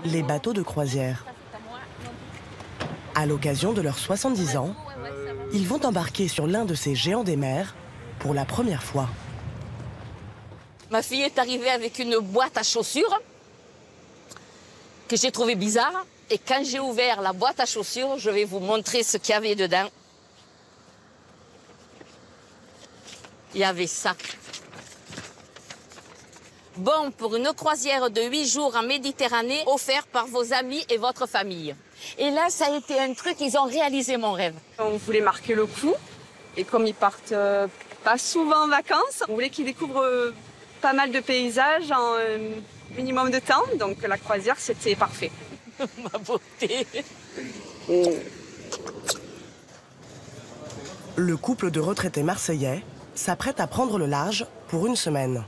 les bateaux de croisière. À l'occasion de leurs 70 ans, ils vont embarquer sur l'un de ces géants des mers pour la première fois. Ma fille est arrivée avec une boîte à chaussures que j'ai trouvée bizarre. Et quand j'ai ouvert la boîte à chaussures, je vais vous montrer ce qu'il y avait dedans. Il y avait ça. Bon pour une croisière de 8 jours en Méditerranée, offert par vos amis et votre famille. Et là, ça a été un truc, ils ont réalisé mon rêve. On voulait marquer le coup. Et comme ils partent pas souvent en vacances, on voulait qu'ils découvrent pas mal de paysages en minimum de temps. Donc la croisière, c'était parfait. Ma beauté. Le couple de retraités marseillais s'apprête à prendre le large pour une semaine.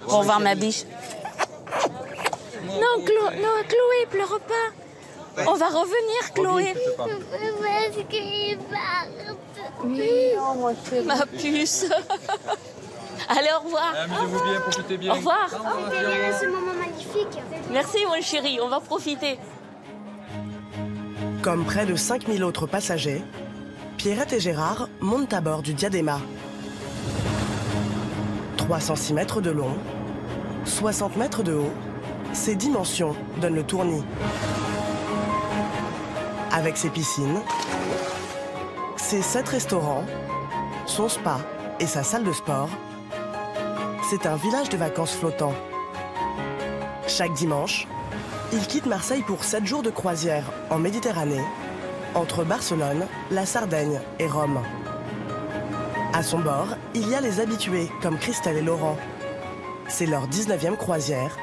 Au revoir, ma biche. Non, Chloé, pleure pas. On va revenir, Chloé. Parce qu'il part. Ma puce. Allez, au revoir. Amusez-vous bien, profitez bien. Au revoir. C'était bien ce moment magnifique. Merci, mon chéri, on va profiter. Comme près de 5000 autres passagers, Pierrette et Gérard montent à bord du Diadema. 306 mètres de long, 60 mètres de haut, ses dimensions donnent le tournis. Avec ses piscines, ses 7 restaurants, son spa et sa salle de sport, c'est un village de vacances flottant. Chaque dimanche, il quitte Marseille pour 7 jours de croisière en Méditerranée, entre Barcelone, la Sardaigne et Rome. À son bord, il y a les habitués comme Christelle et Laurent. C'est leur 19e croisière,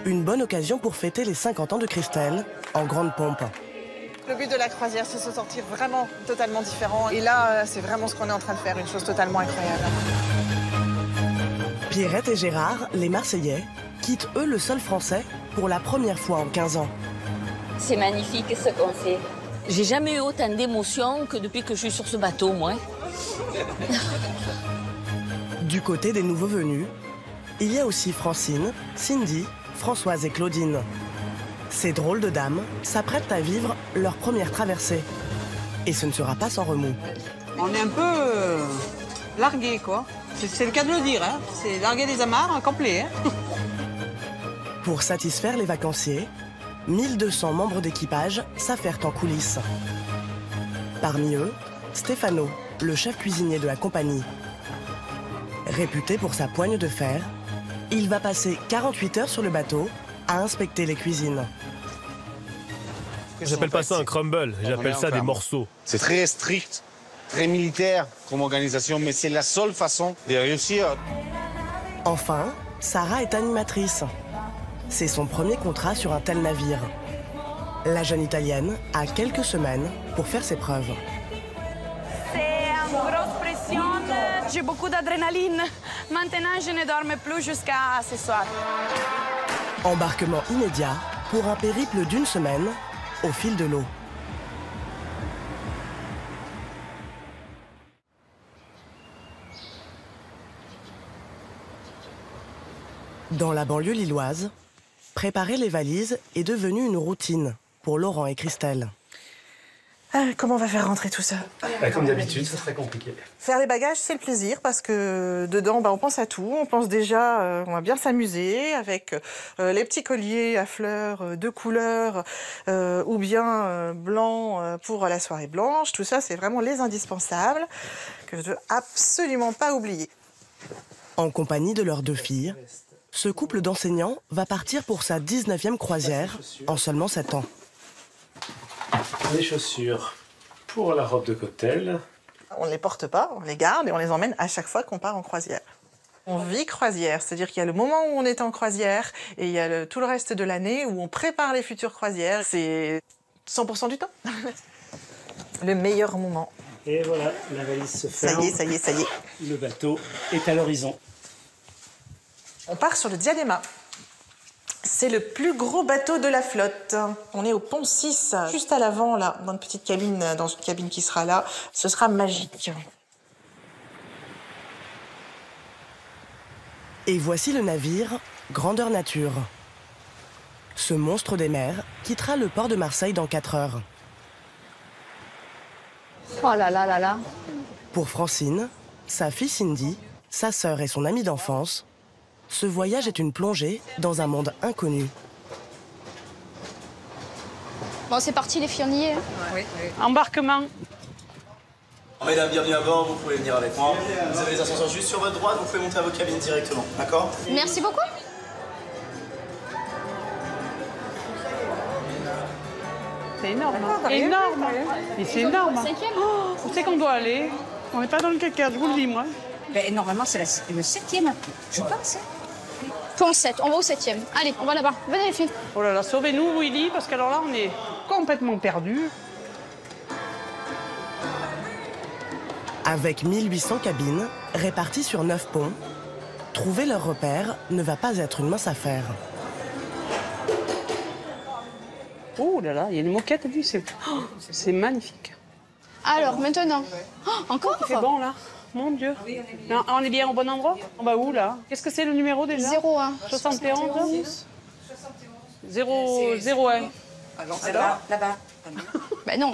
une bonne occasion pour fêter les 50 ans de Christelle en grande pompe. Le but de la croisière, c'est de se sentir vraiment totalement différent. Et là, c'est vraiment ce qu'on est en train de faire, une chose totalement incroyable. Pierrette et Gérard, les Marseillais, quittent eux le sol français pour la première fois en 15 ans. C'est magnifique ce qu'on fait. J'ai jamais eu autant d'émotions que depuis que je suis sur ce bateau, moi. Du côté des nouveaux venus, il y a aussi Francine, Cindy, Françoise et Claudine. Ces drôles de dames s'apprêtent à vivre leur première traversée. Et ce ne sera pas sans remous. On est un peu largués, quoi. C'est le cas de le dire, hein. C'est larguer les amarres en complet, hein. Pour satisfaire les vacanciers, 1200 membres d'équipage s'affairent en coulisses. Parmi eux, Stéphano, le chef cuisinier de la compagnie. Réputé pour sa poigne de fer, il va passer 48 heures sur le bateau à inspecter les cuisines. J'appelle pas ça un crumble, j'appelle ça des morceaux. C'est très strict, très militaire comme organisation, mais c'est la seule façon de réussir. Enfin, Sarah est animatrice. C'est son premier contrat sur un tel navire. La jeune Italienne a quelques semaines pour faire ses preuves. C'est une grosse pression. J'ai beaucoup d'adrénaline. Maintenant, je ne dorme plus jusqu'à ce soir. Embarquement immédiat pour un périple d'une semaine au fil de l'eau. Dans la banlieue lilloise, préparer les valises est devenu une routine pour Laurent et Christelle. Comment on va faire rentrer tout ça? Comme d'habitude, ça serait compliqué. Faire les bagages, c'est le plaisir parce que dedans, on pense à tout. On pense déjà, on va bien s'amuser avec les petits colliers à fleurs de couleurs ou bien blanc pour la soirée blanche. Tout ça, c'est vraiment les indispensables que je ne veux absolument pas oublier. En compagnie de leurs 2 filles, ce couple d'enseignants va partir pour sa 19e croisière en seulement 7 ans. Les chaussures pour la robe de cocktail. On ne les porte pas, on les garde et on les emmène à chaque fois qu'on part en croisière. On vit croisière, c'est-à-dire qu'il y a le moment où on est en croisière et il y a tout le reste de l'année où on prépare les futures croisières. C'est 100% du temps. Le meilleur moment. Et voilà, la valise se ferme. Ça y est, ça y est, ça y est. Le bateau est à l'horizon. On part sur le Diadema. C'est le plus gros bateau de la flotte. On est au pont 6, juste à l'avant, là, dans une petite cabine, dans une cabine qui sera là. Ce sera magique. Et voici le navire grandeur nature. Ce monstre des mers quittera le port de Marseille dans 4 heures. Oh là là là là. Pour Francine, sa fille Cindy, sa sœur et son amie d'enfance, ce voyage est une plongée dans un monde inconnu. Bon, c'est parti les filles, on y est. Embarquement. Mesdames, bienvenue à bord, vous pouvez venir avec moi. Vous avez les ascenseurs juste sur votre droite, vous pouvez monter à vos cabines directement, d'accord? Merci beaucoup. C'est énorme. Énorme. Mais c'est énorme. Où c'est qu'on doit aller? On n'est pas dans le caca, je vous le dis, moi. Ben, normalement, c'est le 7e, je pense. Point 7, on va au 7e. Allez, on va là-bas. Venez les filles. Oh là là, sauvez-nous, Willy, parce qu'alors là, on est complètement perdus. Avec 1800 cabines, réparties sur 9 ponts, trouver leur repère ne va pas être une mince affaire. Oh là là, il y a une moquette, lui, c'est magnifique. Alors, maintenant. Oh, encore? Il fait bon, là. Mon Dieu. Non, on est bien au bon endroit? On va où, là? Qu'est-ce que c'est le numéro, déjà? 01. 71 001. Alors, là-bas. Ben non.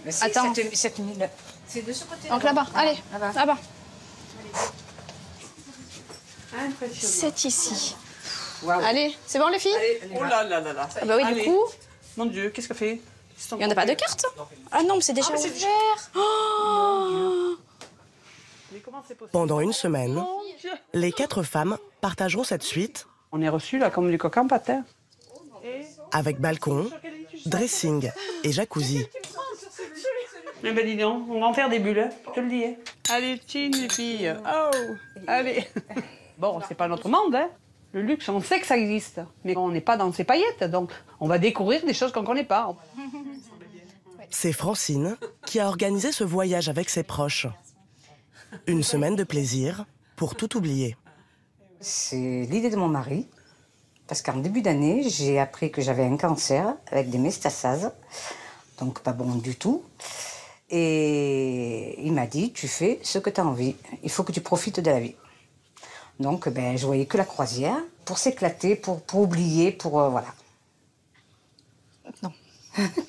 Si, Attends. 7000. C'est de ce côté. Donc là-bas, allez, là-bas. Impressionnant. C'est ici. Wow. Allez, c'est bon les filles? Oh là là là là. Ah bah oui, Allez. du coup, Mon Dieu, qu'est-ce que fait? il n'y en a pas de carte? Ah non, mais c'est déjà ouvert. Oh. Mais comment c'est possible? Pendant une semaine, Mon Dieu. les 4 femmes partageront cette suite On est reçus, là, comme du coq en patin. avec balcon, dressing et jacuzzi. Mais ben dis donc, on va en faire des bulles, hein, je te le dis. Hein. Allez, chin, les filles. Oh, allez. Bon, c'est pas notre monde, hein. Le luxe, on sait que ça existe, mais on n'est pas dans ces paillettes, donc on va découvrir des choses qu'on connaît pas. C'est Francine qui a organisé ce voyage avec ses proches. Une semaine de plaisir pour tout oublier. C'est l'idée de mon mari, parce qu'en début d'année, j'ai appris que j'avais un cancer avec des métastases, donc pas bon du tout. Et il m'a dit, tu fais ce que tu as envie, il faut que tu profites de la vie. Donc ben, je voyais que la croisière, pour s'éclater, pour oublier, pour voilà. Non.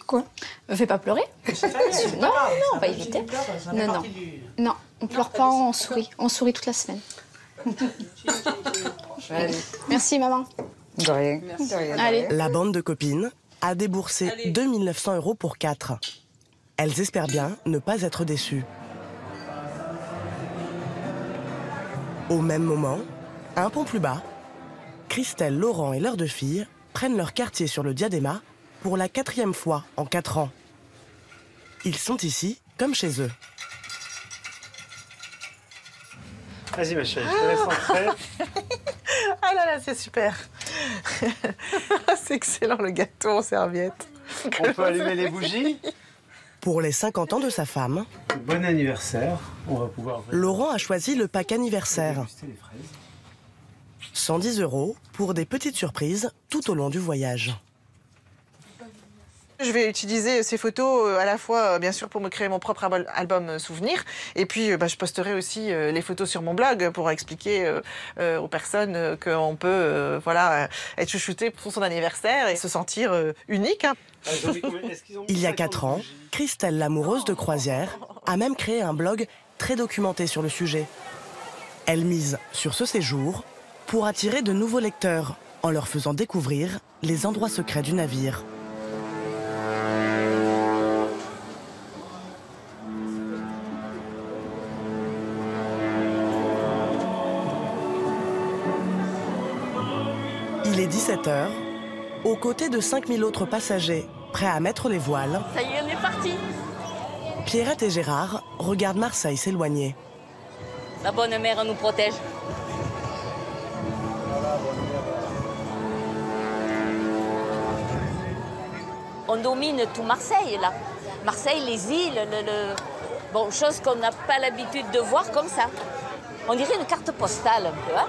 Quoi? Me fais pas pleurer. Non, on va éviter. Non. Non, on pleure pas, on sourit. On sourit toute la semaine. Merci maman. De rien. De rien. Allez. La bande de copines a déboursé 2 900 € pour 4. Elles espèrent bien ne pas être déçues. Au même moment, un pont plus bas, Christelle, Laurent et leurs 2 filles prennent leur quartier sur le Diadéma pour la 4e fois en 4 ans. Ils sont ici comme chez eux. Vas-y, ma chérie, je te laisse entrer. Ah là là, c'est super. C'est excellent, le gâteau en serviette. On peut allumer les bougies. Pour les 50 ans de sa femme, Bon anniversaire. On va pouvoir Laurent a choisi le pack anniversaire. déguster les fraises. 110 € pour des petites surprises tout au long du voyage. Je vais utiliser ces photos à la fois, bien sûr, pour me créer mon propre album souvenir. Et puis, je posterai aussi les photos sur mon blog pour expliquer aux personnes qu'on peut être chouchouté pour son anniversaire et se sentir unique. Hein. Il y a 4 ans, Christelle, l'amoureuse de croisière, a même créé un blog très documenté sur le sujet. Elle mise sur ce séjour pour attirer de nouveaux lecteurs en leur faisant découvrir les endroits secrets du navire. Il est 17 h, aux côtés de 5000 autres passagers prêts à mettre les voiles. Ça y est, on est parti. Pierrette et Gérard regardent Marseille s'éloigner. La bonne mère nous protège. On domine tout Marseille, là. Marseille, les îles, Bon, chose qu'on n'a pas l'habitude de voir comme ça. On dirait une carte postale, un peu, hein.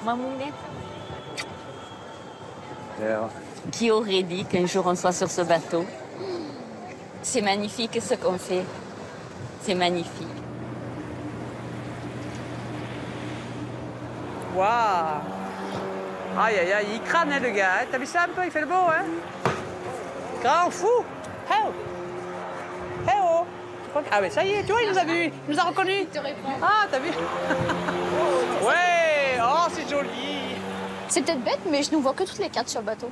Mamoune. Qui aurait dit qu'un jour on soit sur ce bateau? C'est magnifique ce qu'on fait. C'est magnifique. Waouh! Aïe, aïe, aïe, il crâne, hein, le gars. Hein. T'as vu ça un peu? Il fait le beau, hein? Grand fou. Hey, hey oh. Ah, mais ça y est, tu vois, il nous a vu. Il nous a reconnus. Ah, t'as vu? Ouais, oh, c'est joli. C'est peut-être bête, mais je ne vois que toutes les cartes sur le bateau.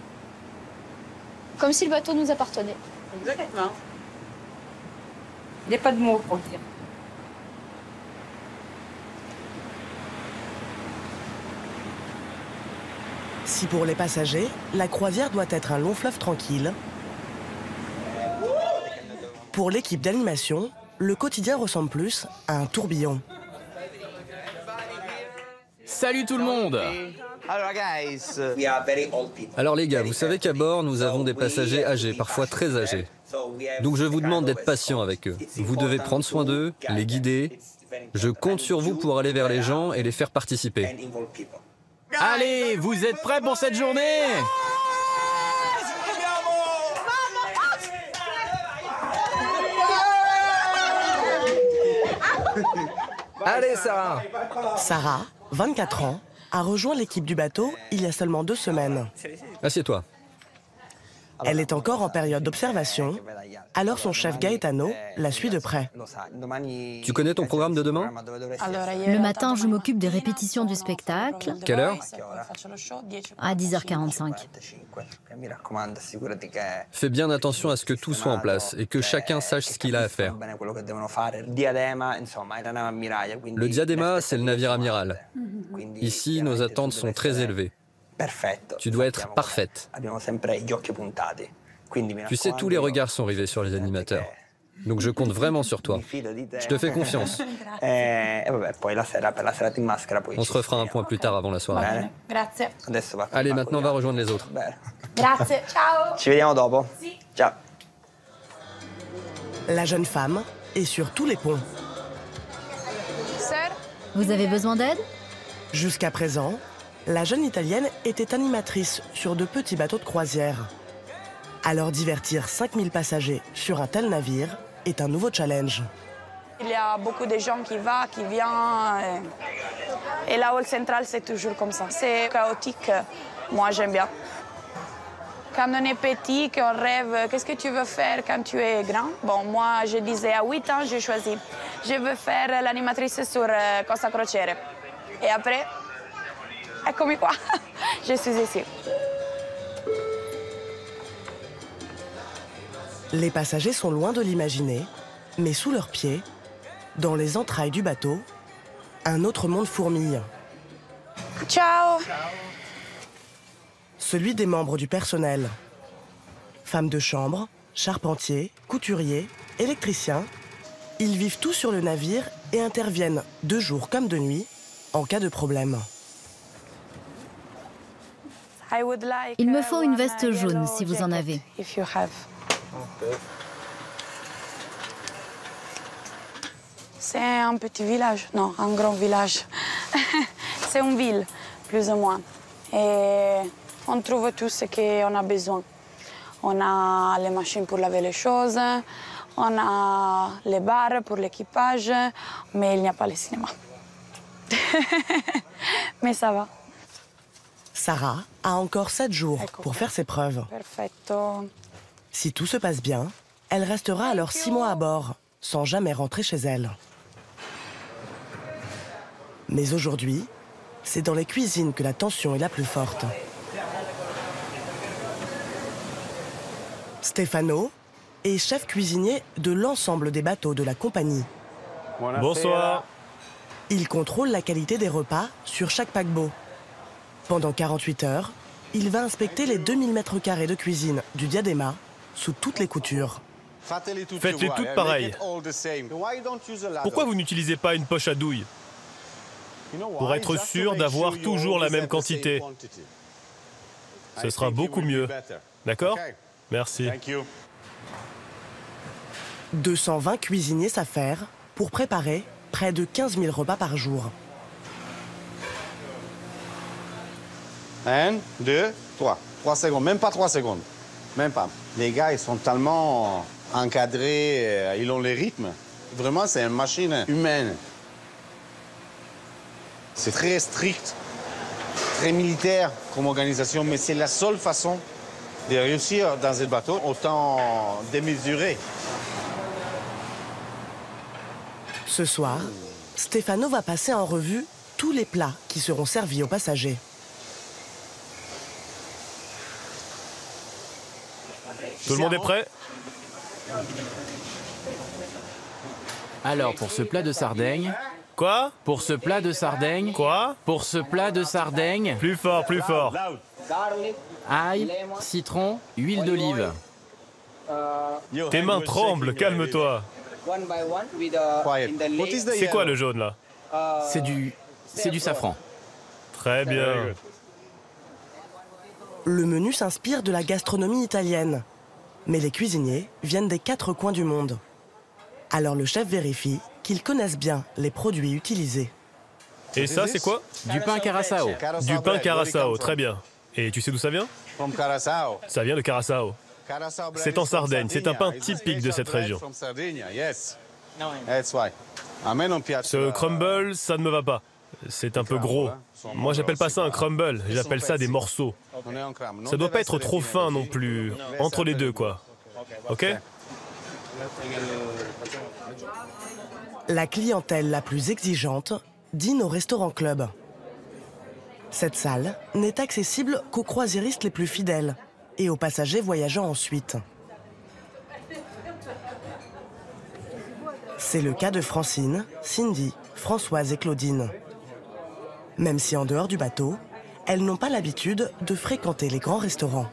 Comme si le bateau nous appartenait. Exactement. Il n'y a pas de mots pour le dire. Si pour les passagers, la croisière doit être un long fleuve tranquille, pour l'équipe d'animation, le quotidien ressemble plus à un tourbillon. Salut tout le monde! Alors les gars, vous savez qu'à bord, nous avons des passagers âgés, parfois très âgés. Donc je vous demande d'être patient avec eux. Vous devez prendre soin d'eux, les guider. Je compte sur vous pour aller vers les gens et les faire participer. Allez, vous êtes prêts pour cette journée? Allez, Sarah! Sarah, 24 ans, a rejoint l'équipe du bateau il y a seulement 2 semaines. Assieds-toi. Elle est encore en période d'observation, alors son chef Gaetano la suit de près. Tu connais ton programme de demain? Le matin, je m'occupe des répétitions du spectacle. Quelle heure? À 10h45. Fais bien attention à ce que tout soit en place et que chacun sache ce qu'il a à faire. Le Diadema, c'est le navire amiral. Ici, nos attentes sont très élevées. Tu dois être parfaite. Tu sais, tous les regards sont rivés sur les animateurs. Donc je compte vraiment sur toi. Je te fais confiance. On se refera un point plus tard avant la soirée. Allez, maintenant on va rejoindre les autres. Grazie, ciao. Ci vediamo dopo. Ciao. La jeune femme est sur tous les ponts. Vous avez besoin d'aide? Jusqu'à présent, la jeune Italienne était animatrice sur de petits bateaux de croisière. Alors divertir 5000 passagers sur un tel navire est un nouveau challenge. Il y a beaucoup de gens qui vont, qui viennent. Et la hall centrale, c'est toujours comme ça. C'est chaotique. Moi, j'aime bien. Quand on est petit, qu'on rêve, qu'est-ce que tu veux faire quand tu es grand? Bon, moi, je disais à 8 ans, j'ai choisi. Je veux faire l'animatrice sur Costa Crociere. Et après, eccomi qua, je suis ici. Les passagers sont loin de l'imaginer, mais sous leurs pieds, dans les entrailles du bateau, un autre monde fourmille. Ciao! Celui des membres du personnel. Femmes de chambre, charpentiers, couturiers, électriciens, ils vivent tous sur le navire et interviennent de jour comme de nuit en cas de problème. Il me faut une veste jaune si vous en avez. C'est un petit village, non, un grand village. C'est une ville, plus ou moins. Et on trouve tout ce qu'on a besoin. On a les machines pour laver les choses, on a les bars pour l'équipage, mais il n'y a pas le cinéma. Mais ça va. Sarah a encore 7 jours pour faire ses preuves. Perfetto. Si tout se passe bien, elle restera alors 6 mois à bord, sans jamais rentrer chez elle. Mais aujourd'hui, c'est dans les cuisines que la tension est la plus forte. Stefano est chef cuisinier de l'ensemble des bateaux de la compagnie. Bonsoir. Il contrôle la qualité des repas sur chaque paquebot. Pendant 48 heures, il va inspecter les 2000 mètres carrés de cuisine du Diadema sous toutes les coutures. Faites-les toutes pareilles. Pourquoi vous n'utilisez pas une poche à douille? Pour être sûr d'avoir toujours la même quantité. Ce sera beaucoup mieux. D'accord? Merci. 220 cuisiniers s'affairent pour préparer près de 15 000 repas par jour. 1, 2, 3. 3 secondes, même pas 3 secondes. Même pas. Les gars, ils sont tellement encadrés, ils ont les rythmes. Vraiment, c'est une machine humaine. C'est très strict. très militaire comme organisation, mais c'est la seule façon de réussir dans un bateau autant démesuré. Ce soir, Stefano va passer en revue tous les plats qui seront servis aux passagers. Tout le monde est prêt? Alors, pour ce plat de sardaigne... Quoi? Pour ce plat de sardaigne... Quoi? Pour ce plat de sardaigne... Plus fort, plus fort. Ail, citron, huile d'olive. Tes mains tremblent, calme-toi. C'est quoi le jaune là? C'est du safran. Très bien. Le menu s'inspire de la gastronomie italienne. Mais les cuisiniers viennent des 4 coins du monde. Alors le chef vérifie qu'ils connaissent bien les produits utilisés. Et ça, c'est quoi? Du pain Curaçao. Du pain Curaçao, très bien. Et tu sais d'où ça vient? Ça vient de Curaçao. C'est en Sardaigne, c'est un pain typique de cette région. Ce crumble, ça ne me va pas. C'est un peu gros. Moi, j'appelle pas ça un crumble, j'appelle ça des morceaux. Ça doit pas être trop fin non plus. Entre les deux, quoi. Ok? La clientèle la plus exigeante dîne au restaurant-club. Cette salle n'est accessible qu'aux croisiéristes les plus fidèles et aux passagers voyageant ensuite. C'est le cas de Francine, Cindy, Françoise et Claudine. Même si en dehors du bateau, elles n'ont pas l'habitude de fréquenter les grands restaurants.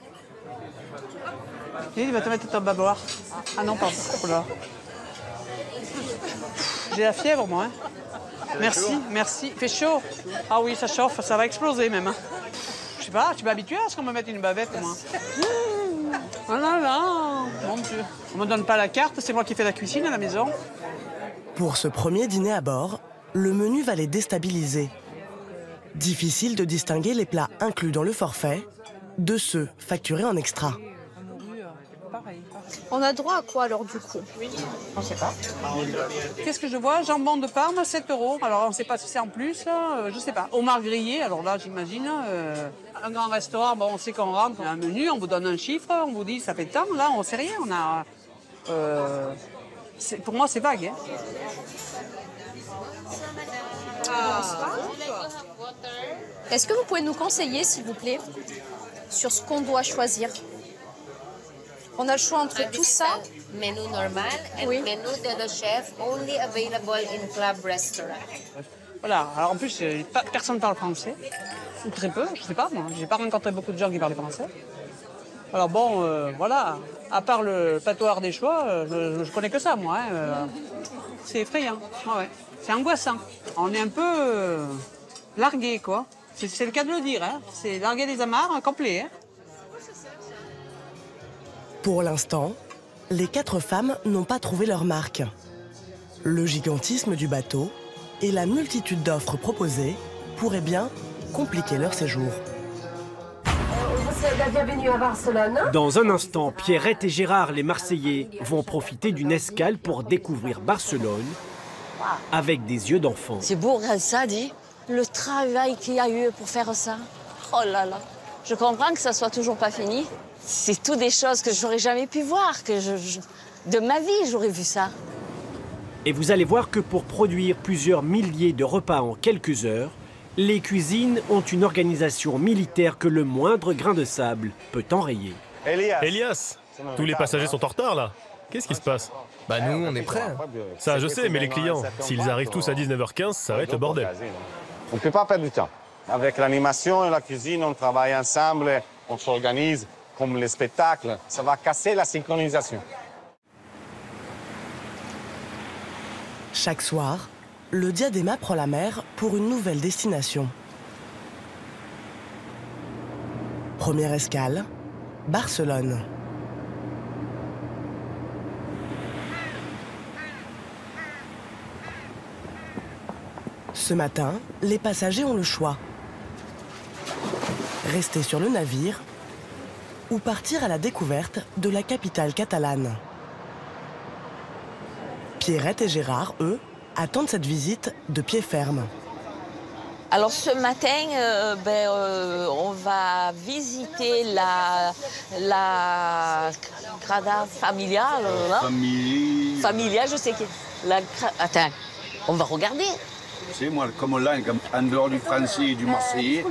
Il va te mettre ton baboire. Ah non, pardon. Oh là. J'ai la fièvre, moi. Hein. Merci, merci. Il fait chaud. Ah oui, ça chauffe, ça va exploser même. Hein. Je sais pas, tu m'es habitué à ce qu'on me mette une bavette, moi. Oh là là, mon Dieu. On me donne pas la carte, c'est moi qui fais la cuisine à la maison. Pour ce premier dîner à bord, le menu va les déstabiliser. Difficile de distinguer les plats inclus dans le forfait de ceux facturés en extra. On a droit à quoi alors du coup? On ne sait pas. Qu'est-ce que je vois? Jambon de Parme, 7 €. Alors on ne sait pas si c'est en plus, je ne sais pas. Homard grillé, alors là j'imagine. Un grand restaurant, bon, on sait qu'on rentre, on a un menu, on vous donne un chiffre, on vous dit ça fait tant. Là on ne sait rien, on a... pour moi c'est vague. Hein. Est-ce que vous pouvez nous conseiller, s'il vous plaît, sur ce qu'on doit choisir? On a le choix entre tout ça. Menu normal et oui. Menu de le chef, only available in club restaurant. Voilà, alors en plus, personne ne parle français. Ou très peu, je ne sais pas, moi. J'ai pas rencontré beaucoup de gens qui parlent français. Alors bon, voilà, à part le patois des choix, je connais que ça, moi. Hein. C'est effrayant, ouais. C'est angoissant. On est un peu largué, quoi. C'est le cas de le dire, hein. C'est larguer les amarres complet. Hein. Pour l'instant, les 4 femmes n'ont pas trouvé leur marque. Le gigantisme du bateau et la multitude d'offres proposées pourraient bien compliquer leur séjour. Vous êtes la bienvenue à Barcelone. Dans un instant, Pierrette et Gérard, les Marseillais, vont profiter d'une escale pour découvrir Barcelone avec des yeux d'enfant. C'est beau, regarde ça, dis. Le travail qu'il y a eu pour faire ça. Oh là là. Je comprends que ça soit toujours pas fini. C'est tout des choses que j'aurais jamais pu voir, que de ma vie, j'aurais vu ça. Et vous allez voir que pour produire plusieurs milliers de repas en quelques heures, les cuisines ont une organisation militaire que le moindre grain de sable peut enrayer. Elias, tous les passagers sont en retard là. Qu'est-ce qui se passe? Bah nous, on est prêts. Ça, je sais, mais les clients, s'ils arrivent tous à 19h15, ça va être le bordel. On ne peut pas perdre du temps. Avec l'animation et la cuisine, on travaille ensemble, on s'organise comme les spectacles. Ça va casser la synchronisation. Chaque soir, le Diadema prend la mer pour une nouvelle destination. Première escale, Barcelone. Ce matin, les passagers ont le choix. Rester sur le navire ou partir à la découverte de la capitale catalane. Pierrette et Gérard, eux, attendent cette visite de pied ferme. Alors ce matin, on va visiter la Grada Familia. Familia, je sais que... Attends, on va regarder. C'est moi, comme là, en dehors du français et du marseillais.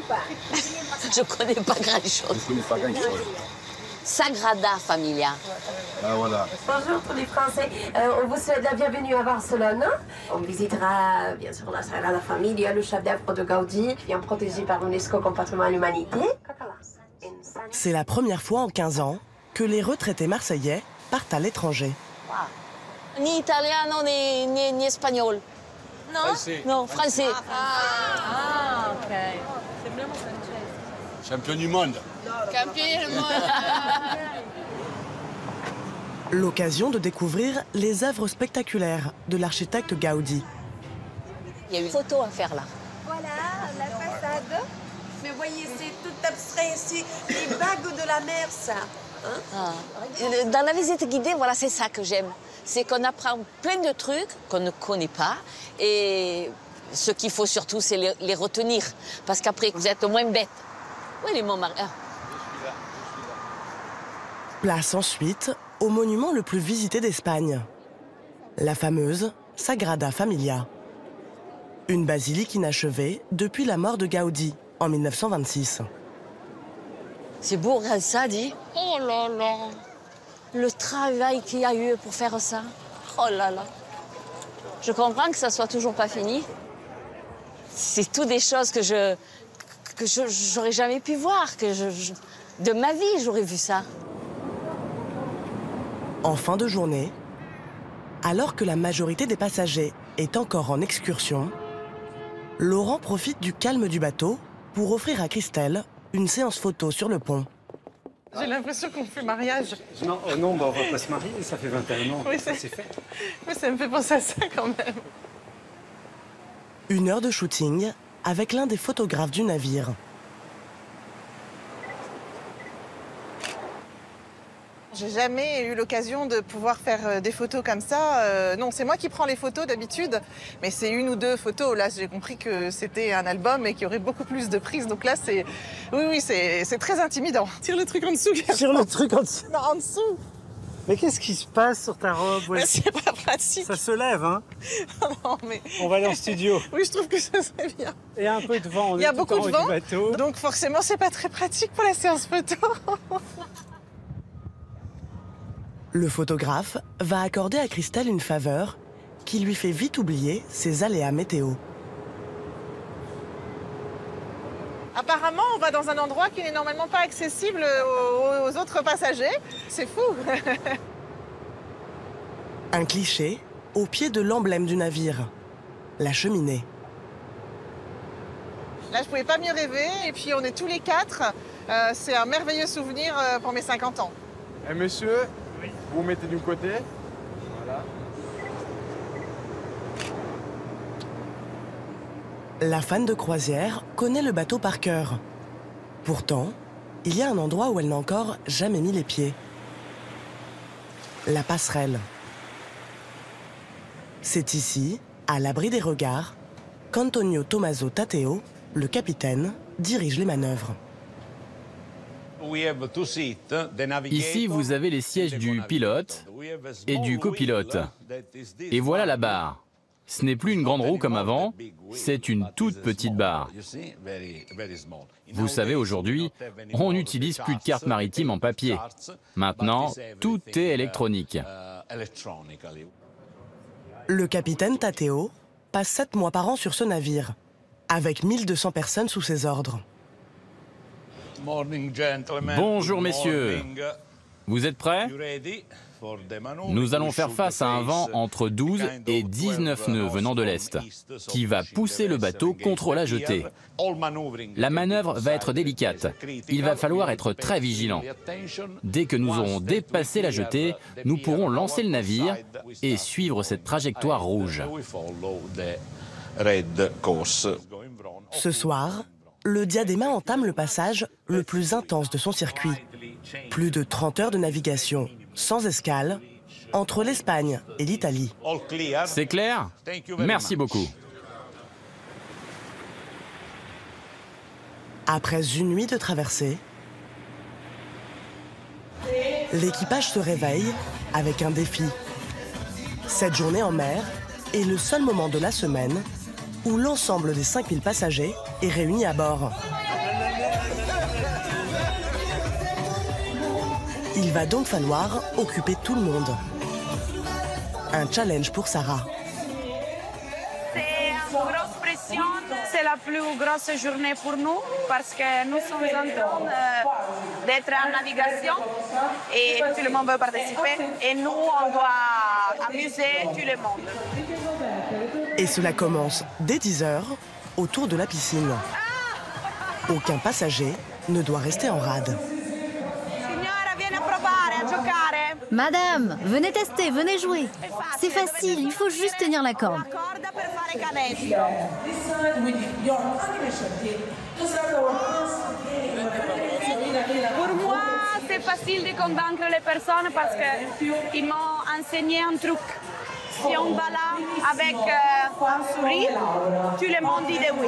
Je connais pas grand-chose. Je connais pas grand-chose. Sagrada Familia. Ah, voilà. Bonjour tous les Français, on vous souhaite la bienvenue à Barcelone. On visitera bien sûr la Sagrada Familia, le chef-d'œuvre de Gaudi, bien protégé par l'UNESCO comme patrimoine de l'humanité. C'est la première fois en 15 ans que les retraités marseillais partent à l'étranger. Ni italiano, ni espagnol. Non? Français. Non, français. Ah, ok. Sembriamo francesi. Champion du monde. Campione del mondo. L'occasion de découvrir les œuvres spectaculaires de l'architecte Gaudi. Il y a une photo à faire là. Voilà la façade. Mais voyez, c'est tout abstrait ici. Les bagues de la mer, ça. Hein? Dans la visite guidée, voilà, c'est ça que j'aime. C'est qu'on apprend plein de trucs qu'on ne connaît pas. Et ce qu'il faut surtout, c'est les retenir. Parce qu'après, vous êtes moins bêtes. Oui, les Montmartre. Place ensuite au monument le plus visité d'Espagne, la fameuse Sagrada Familia. Une basilique inachevée depuis la mort de Gaudi en 1926. C'est beau, regarde ça, dit. Oh là là. Le travail qu'il y a eu pour faire ça. Oh là là. Je comprends que ça soit toujours pas fini. C'est tout des choses que j'aurais jamais pu voir, de ma vie, j'aurais vu ça. En fin de journée, alors que la majorité des passagers est encore en excursion, Laurent profite du calme du bateau pour offrir à Christelle une séance photo sur le pont. J'ai l'impression qu'on fait mariage. Non, non, bah, on va pas se marier, ça fait 21 ans. Oui, c'est fait. Mais ça me fait penser à ça quand même. 1 heure de shooting avec l'un des photographes du navire. J'ai jamais eu l'occasion de pouvoir faire des photos comme ça. Non, c'est moi qui prends les photos d'habitude, mais c'est 1 ou 2 photos. Là, j'ai compris que c'était un album et qu'il y aurait beaucoup plus de prises. Donc là, c'est... Oui, c'est très intimidant. Tire le truc en dessous. Tire le truc en dessous. Non, en dessous. Mais qu'est-ce qui se passe sur ta robe? Ouais. C'est pas pratique. Ça se lève, hein? Non, mais... On va aller en studio. Oui, je trouve que ça serait bien. Et un peu de vent. Il y a beaucoup de vent, donc forcément, c'est pas très pratique pour la séance photo. Le photographe va accorder à Christelle une faveur qui lui fait vite oublier ses aléas météo. Apparemment, on va dans un endroit qui n'est normalement pas accessible aux autres passagers. C'est fou. Un cliché au pied de l'emblème du navire, la cheminée. Là, je pouvais pas mieux rêver. Et puis, on est tous les 4. C'est un merveilleux souvenir pour mes 50 ans. Eh, monsieur, vous vous mettez du côté. Voilà. La fan de croisière connaît le bateau par cœur. Pourtant, il y a un endroit où elle n'a encore jamais mis les pieds. La passerelle. C'est ici, à l'abri des regards, qu'Antonio Tommaso Taddeo, le capitaine, dirige les manœuvres. Ici, vous avez les sièges du pilote et du copilote. Et voilà la barre. Ce n'est plus une grande roue comme avant, c'est une toute petite barre. Vous savez, aujourd'hui, on n'utilise plus de cartes maritimes en papier. Maintenant, tout est électronique. Le capitaine Taddeo passe 7 mois par an sur ce navire, avec 1200 personnes sous ses ordres. Bonjour messieurs, vous êtes prêts? Nous allons faire face à un vent entre 12 et 19 nœuds venant de l'Est, qui va pousser le bateau contre la jetée. La manœuvre va être délicate. Il va falloir être très vigilant. Dès que nous aurons dépassé la jetée, nous pourrons lancer le navire et suivre cette trajectoire rouge. Ce soir, le Diadema entame le passage le plus intense de son circuit. Plus de 30 heures de navigation, sans escale, entre l'Espagne et l'Italie. C'est clair? Merci beaucoup. Après une nuit de traversée, l'équipage se réveille avec un défi. Cette journée en mer est le seul moment de la semaine où l'ensemble des 5000 passagers est réuni à bord. Il va donc falloir occuper tout le monde. Un challenge pour Sarah. C'est la plus grosse journée pour nous parce que nous sommes en train d'être en navigation et tout le monde veut participer et nous on doit amuser tout le monde. Et cela commence dès 10h autour de la piscine. Aucun passager ne doit rester en rade. Madame, venez tester, venez jouer. C'est facile, il faut juste tenir la corde. Pour moi, c'est facile de convaincre les personnes parce qu'ils m'ont enseigné un truc. Si on va là avec un sourire, tout le monde dit oui.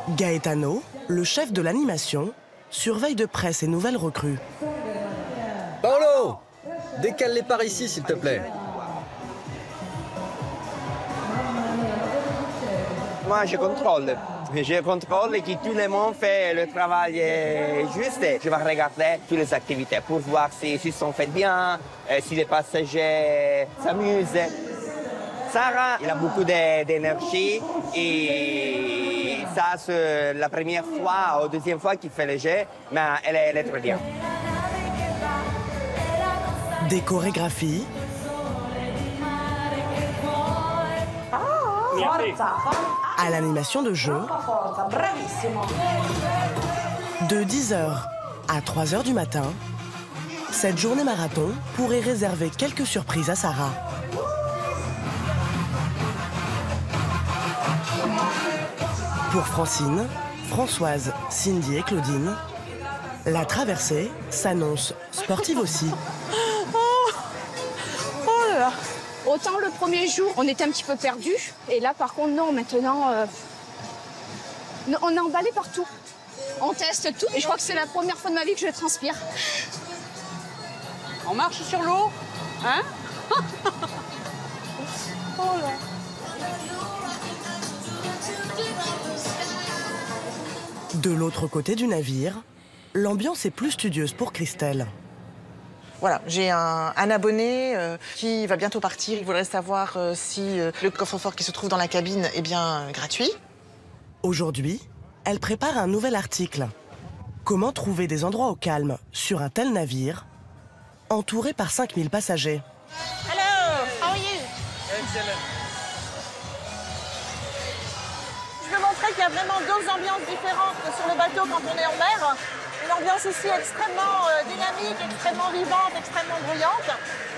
Gaetano, le chef de l'animation, surveille de près ces nouvelles recrues. Paolo, décale-les par ici, s'il te plaît. Moi, je contrôle. Je contrôle que tout le monde fait le travail juste. Je vais regarder toutes les activités pour voir s'ils sont faits bien, si les passagers s'amusent. Sarah, il a beaucoup d'énergie et ça, c'est la première fois ou deuxième fois qu'il fait le jeu, mais elle est très bien. Des chorégraphies. À l'animation de jeu. De 10h à 3h du matin, cette journée marathon pourrait réserver quelques surprises à Sarah. Pour Francine, Françoise, Cindy et Claudine, la traversée s'annonce sportive aussi. Autant le premier jour, on était un petit peu perdus. Et là, par contre, non, maintenant, on est emballé partout. On teste tout. Et je crois que c'est la première fois de ma vie que je transpire. On marche sur l'eau, hein? Oh là. De l'autre côté du navire, l'ambiance est plus studieuse pour Christelle. Voilà, j'ai un abonné qui va bientôt partir. Il voudrait savoir si le coffre-fort qui se trouve dans la cabine est bien gratuit. Aujourd'hui, elle prépare un nouvel article. Comment trouver des endroits au calme sur un tel navire, entouré par 5000 passagers. Hello, how are you? Excellent. Je veux montrer qu'il y a vraiment deux ambiances différentes sur le bateau quand on est en mer. Une ambiance ici extrêmement dynamique, extrêmement vivante, extrêmement bruyante,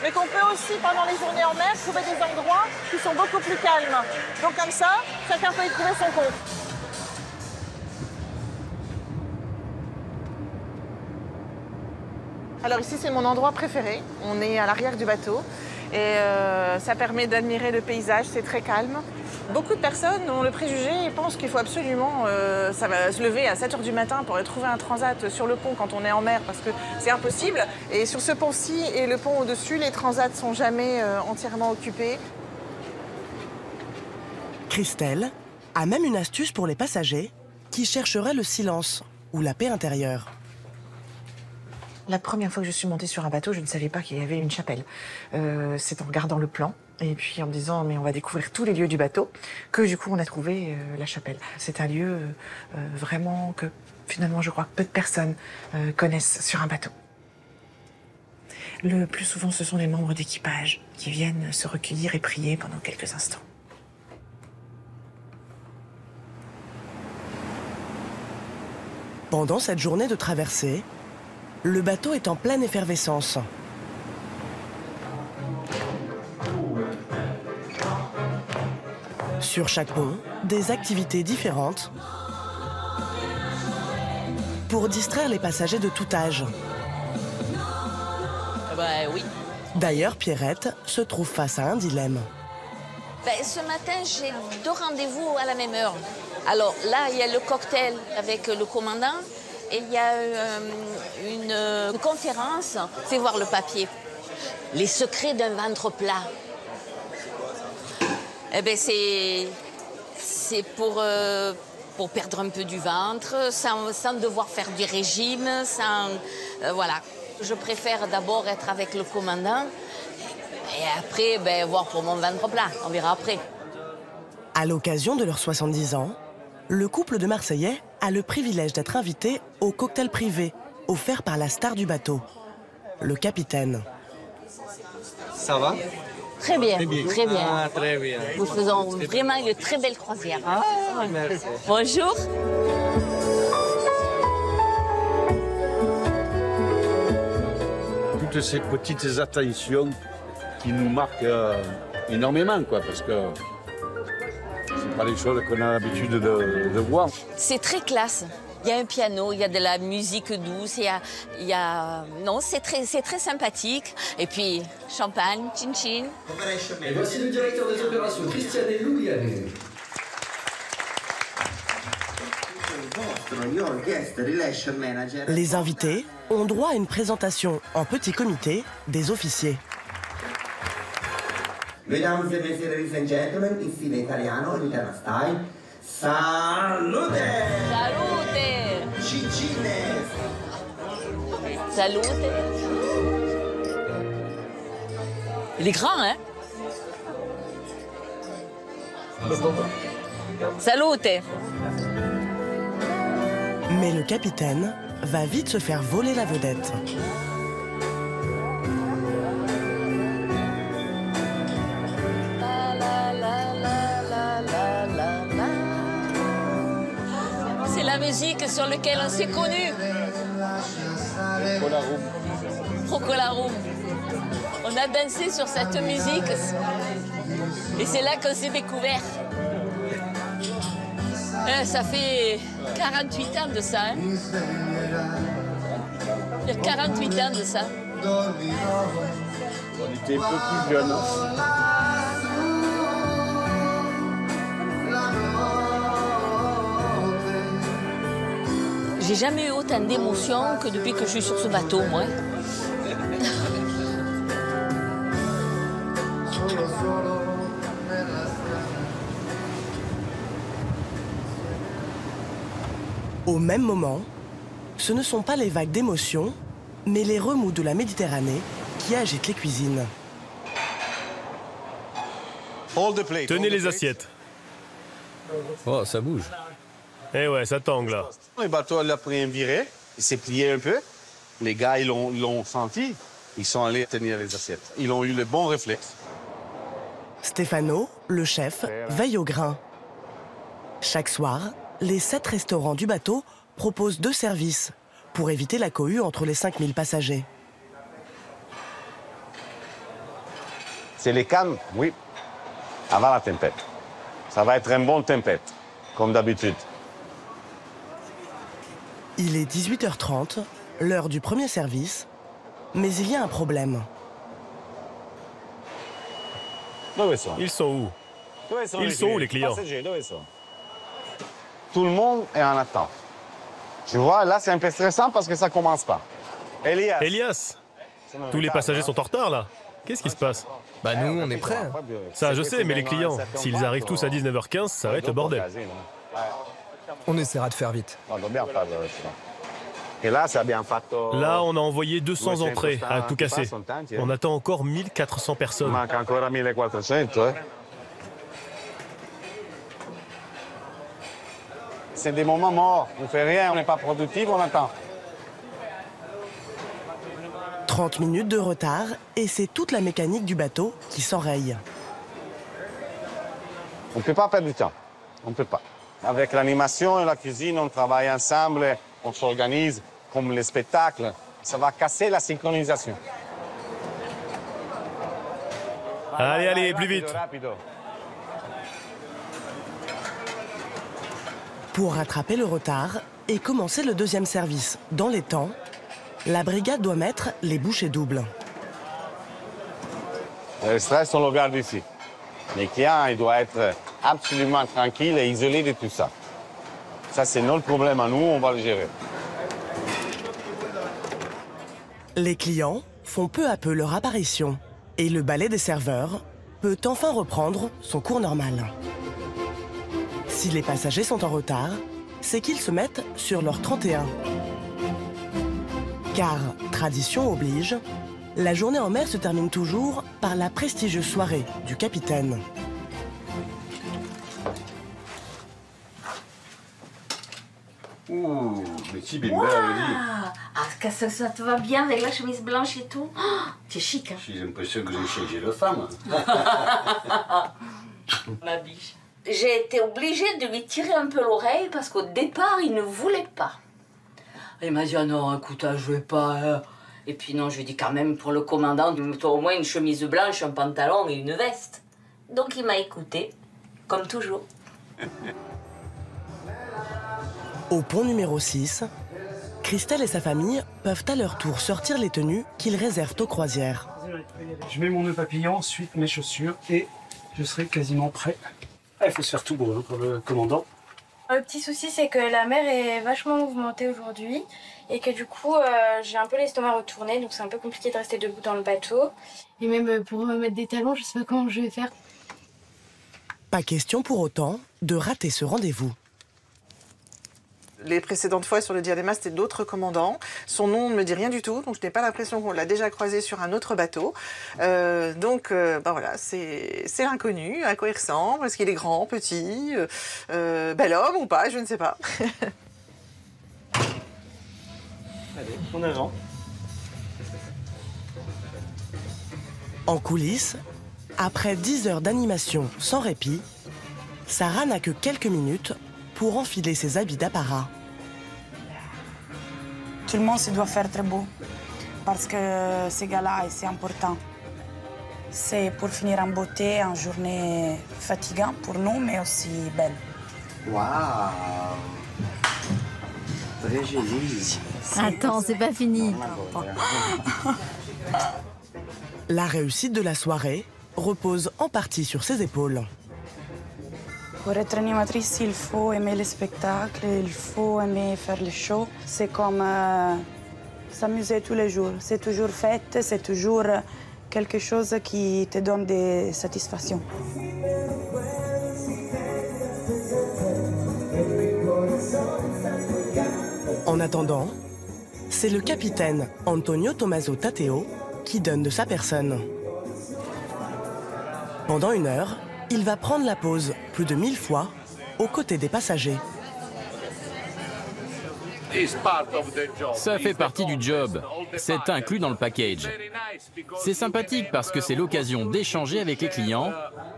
mais qu'on peut aussi, pendant les journées en mer, trouver des endroits qui sont beaucoup plus calmes. Donc comme ça, chacun peut y trouver son compte. Alors ici, c'est mon endroit préféré. On est à l'arrière du bateau et ça permet d'admirer le paysage, c'est très calme. Beaucoup de personnes ont le préjugé et pensent qu'il faut absolument ça va se lever à 7h du matin pour aller trouver un transat sur le pont quand on est en mer parce que c'est impossible. Et sur ce pont-ci et le pont au-dessus, les transats ne sont jamais entièrement occupés. Christelle a même une astuce pour les passagers qui chercheraient le silence ou la paix intérieure. La première fois que je suis montée sur un bateau, je ne savais pas qu'il y avait une chapelle. C'est en regardant le plan et puis en me disant mais on va découvrir tous les lieux du bateau que du coup on a trouvé la chapelle. C'est un lieu vraiment que finalement je crois que peu de personnes connaissent sur un bateau. Le plus souvent ce sont les membres d'équipage qui viennent se recueillir et prier pendant quelques instants. Pendant cette journée de traversée, le bateau est en pleine effervescence. Sur chaque pont, des activités différentes pour distraire les passagers de tout âge. Oui. D'ailleurs, Pierrette se trouve face à un dilemme. Ce matin, j'ai 2 rendez-vous à la même heure. Alors là, il y a le cocktail avec le commandant et il y a une conférence. Fais voir le papier. Les secrets d'un ventre plat. Eh bien, c'est pour perdre un peu du ventre, sans devoir faire du régime, voilà. Je préfère d'abord être avec le commandant et après, voir pour mon ventre plat. On verra après. À l'occasion de leurs 70 ans, le couple de Marseillais a le privilège d'être invité au cocktail privé offert par la star du bateau, le capitaine. Ça va? Très bien, très bien. Ah, très bien. Nous faisons vraiment une très belle croisière. Ah, merci. Bonjour. Toutes ces petites attentions qui nous marquent énormément, quoi, parce que c'est pas des choses qu'on a l'habitude de voir. C'est très classe. Il y a un piano, il y a de la musique douce, Non, c'est très sympathique. Et puis, champagne, chin-chin. Et voici le directeur des opérations, Cristiane Louliane. Les invités ont droit à une présentation en petit comité des officiers. Mesdames et messieurs, ladies and gentlemen, in stile italiano, in Italian style. Salute! Salute! Cicine! Salute! Il est grand, hein? Salute! Mais le capitaine va vite se faire voler la vedette. C'est la musique sur laquelle on s'est connus. Procolarum. On a dansé sur cette musique. Et c'est là qu'on s'est découvert. Ça fait 48 ans de ça. Hein? Il y a 48 ans de ça. On était un peu plus jeunes. J'ai jamais eu autant d'émotions que depuis que je suis sur ce bateau, moi. Au même moment, ce ne sont pas les vagues d'émotions, mais les remous de la Méditerranée qui agitent les cuisines. Tenez les assiettes. Oh, ça bouge. Eh ouais, ça tangue là. Le bateau a pris un viré, il s'est plié un peu. Les gars, ils l'ont senti. Ils sont allés tenir les assiettes. Ils ont eu le bon réflexe. Stefano, le chef, veille au grain. Chaque soir, les 7 restaurants du bateau proposent 2 services pour éviter la cohue entre les 5000 passagers. C'est les cannes, oui, avant la tempête. Ça va être une bonne tempête, comme d'habitude. Il est 18h30, l'heure du premier service, mais il y a un problème. Ils sont où? Ils sont où les clients? Tout le monde est en attente. Tu vois, là, c'est un peu stressant parce que ça commence pas. Elias, tous les passagers sont en retard là. Qu'est-ce qui se passe? Bah nous, on est prêts. Ça, je sais, mais les clients, s'ils arrivent tous à 19h15, ça va être le bordel. On essaiera de faire vite. Là, on a envoyé 200 entrées à tout casser. On attend encore 1400 personnes. C'est des moments morts. On ne fait rien, on n'est pas productif, on attend. 30 minutes de retard et c'est toute la mécanique du bateau qui s'enraye. On ne peut pas perdre du temps. On ne peut pas. Avec l'animation et la cuisine, on travaille ensemble, on s'organise comme les spectacles. Ça va casser la synchronisation. Allez, allez, plus vite. Pour rattraper le retard et commencer le deuxième service dans les temps, la brigade doit mettre les bouchées doubles. Le stress, on le garde ici. Les clients, ils doivent être absolument tranquilles et isolés de tout ça. Ça, c'est notre problème à nous, on va le gérer. Les clients font peu à peu leur apparition et le ballet des serveurs peut enfin reprendre son cours normal. Si les passagers sont en retard, c'est qu'ils se mettent sur leur 31. Car, tradition oblige, la journée en mer se termine toujours par la prestigieuse soirée du capitaine. Ouh, mais si bien belle, Ah, que ça te va bien avec la chemise blanche et tout. Oh, tu es chic, hein? j'ai l'impression que j'ai changé de femme. Ma biche. J'ai été obligée de lui tirer un peu l'oreille parce qu'au départ, il ne voulait pas. Il m'a dit, ah non, écoute, je vais pas... Et puis non, je lui ai dit quand même, pour le commandant, mets-toi au moins une chemise blanche, un pantalon et une veste. Donc il m'a écouté, comme toujours. Au pont numéro 6, Christelle et sa famille peuvent à leur tour sortir les tenues qu'ils réservent aux croisières. Je mets mon nœud papillon, ensuite mes chaussures et je serai quasiment prêt. Ah, il faut se faire tout beau hein, pour le commandant. Le petit souci, c'est que la mer est vachement mouvementée aujourd'hui et que du coup, j'ai un peu l'estomac retourné, donc c'est un peu compliqué de rester debout dans le bateau. Et même pour me mettre des talons, je sais pas comment je vais faire. Pas question pour autant de rater ce rendez-vous. Les précédentes fois sur le diadéma, c'était d'autres commandants. Son nom ne me dit rien du tout, donc je n'ai pas l'impression qu'on l'a déjà croisé sur un autre bateau. Voilà, c'est l'inconnu, à quoi il ressemble, est-ce qu'il est grand, petit, bel homme ou pas, je ne sais pas. Allez, en avant. En coulisses, après 10 heures d'animation sans répit, Sarah n'a que quelques minutes pour enfiler ses habits d'apparat. Tout le monde se doit faire très beau parce que ces gars-là, c'est important. C'est pour finir en beauté, en journée fatigante pour nous, mais aussi belle. Waouh! Très joli. Attends, c'est pas fini. La réussite de la soirée repose en partie sur ses épaules. Pour être animatrice, il faut aimer le spectacle, il faut aimer faire le show. C'est comme s'amuser tous les jours. C'est toujours fête, c'est toujours quelque chose qui te donne des satisfactions. En attendant, c'est le capitaine Antonio Tommaso Taddeo qui donne de sa personne. Pendant 1 heure, il va prendre la pause plus de 1000 fois aux côtés des passagers. Ça fait partie du job. C'est inclus dans le package. C'est sympathique parce que c'est l'occasion d'échanger avec les clients